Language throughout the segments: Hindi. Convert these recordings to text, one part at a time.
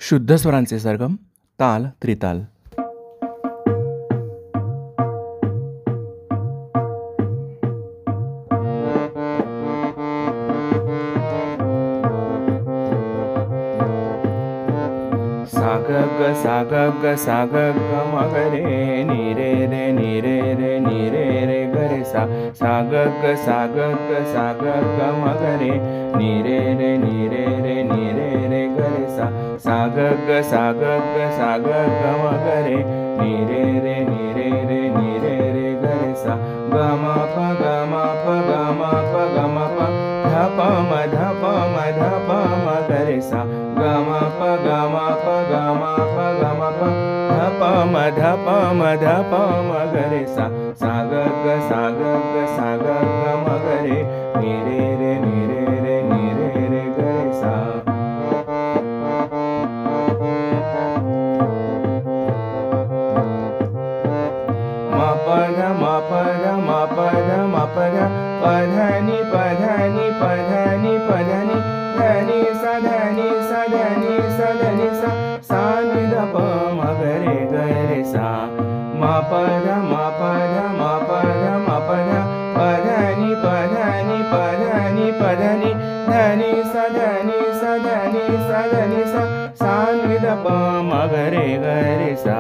शुद्ध स्वरांचे सरगम, ताल, त्रिताल. सा ग ग सा ग ग सा ग ग म ग रे नी रे रे नी रे रे नी रे रे ग रे सा. सा ग ग सा ग ग सा ग ग म ग रे नी रे रे नी रे रे नी रे रे ग रे सा. सा ग ग सा ग ग सा ग ग म ग रे नी रे रे नी रे रे नी रे रे ग रे सा. ग म प ग म प ग म प ग म प ध प म ध प म ध प म ग रे सा. ग म प ग म प ग म प ग म प ध प म ध प म ध प म ग रे सा. सा ग ग सा ग ग सा ग ग म ग रे नी रे रे नी रे रे नी रे रे ग रे सा. म प ध म प ध म प ध म प ध प ध नि प ध नि प ध नि प ध नि ध नि सा ध नि सा ध नि सा ध नि सा. सा नि ध प म ग रे सा. म प ध म प ध म प ध म प ध प ध नि प ध नि प ध नि प ध नि ध नि सा ध नि सा ध नि सा ध नि सा. सा नि ध प म ग रे सा.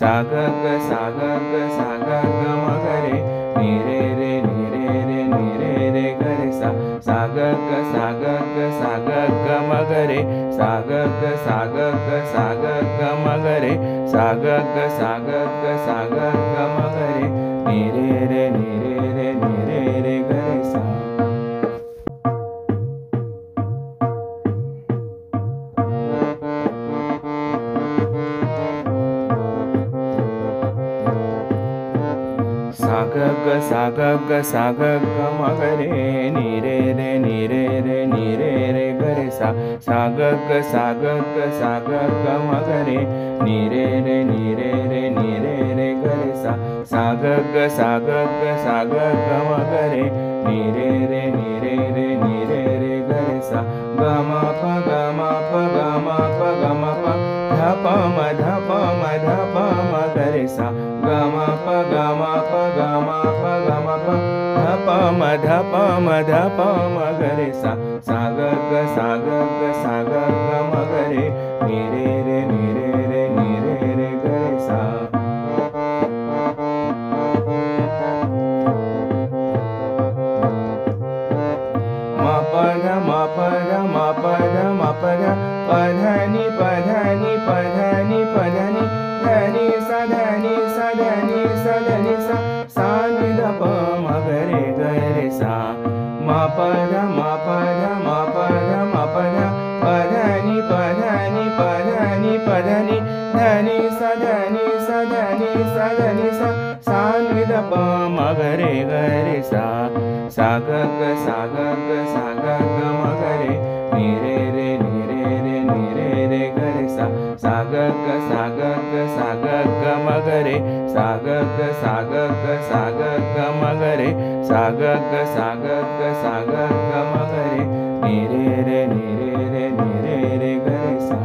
सा ग ग सा ग ग सा ग ग म ग रे नी रे रे नी रे रे नी रे रे ग रे सा. सा ग ग सा ग ग सा ग ग म ग रे सा ग ग सा ग ग सा ग ग म ग रे सा ग ग सा ग ग सा ग ग म ग रे नी रे रे नी रे रे नी रे रे ग रे सा. सा ग ग सा ग ग सा ग ग म ग रे नी रे रे नी रे रे नी रे रे ग रे सा. सा ग ग सा ग ग सा ग ग म ग रे नी रे रे नी रे रे नी रे रे ग रे सा. सा ग ग सा ग ग सा ग ग म ग रे नी रे रे नी रे रे नी रे रे ग रे सा. ग म प ग म प ग म प ग म प ध प म ध प म ध प म ग रे सा. ग म प ग म प ग म प ग म प ध प म ध प म ध प म ग रे सा. सा ग ग सा ग ग सा ग ग म ग रे नी रे रे नी रे रे नी रे रे ग रे सा. म प ध म प ध म प ध म प ध प ध नि प ध नि प ध नि प ध नि ध नि सा ध नि सा ध नि सा ध नि सा. सा नि ध प म ग रे सा. म प ध म प ध म प ध म प ध प ध नि प ध नि प ध नि प ध नि ध नि सा ध नि सा ध नि सा ध नि सा. सा नि ध प म ग रे सा. सा ग ग सा ग ग सा ग ग म ग रे नी रे रे नी रे रे नी रे रे ग रे सा. सा ग ग सा ग ग सा ग ग म ग रे सा ग ग सा ग ग सा ग ग म ग रे सा ग ग सा ग ग सा ग ग म ग रे नी रे रे नी रे रे नी रे रे ग रे सा.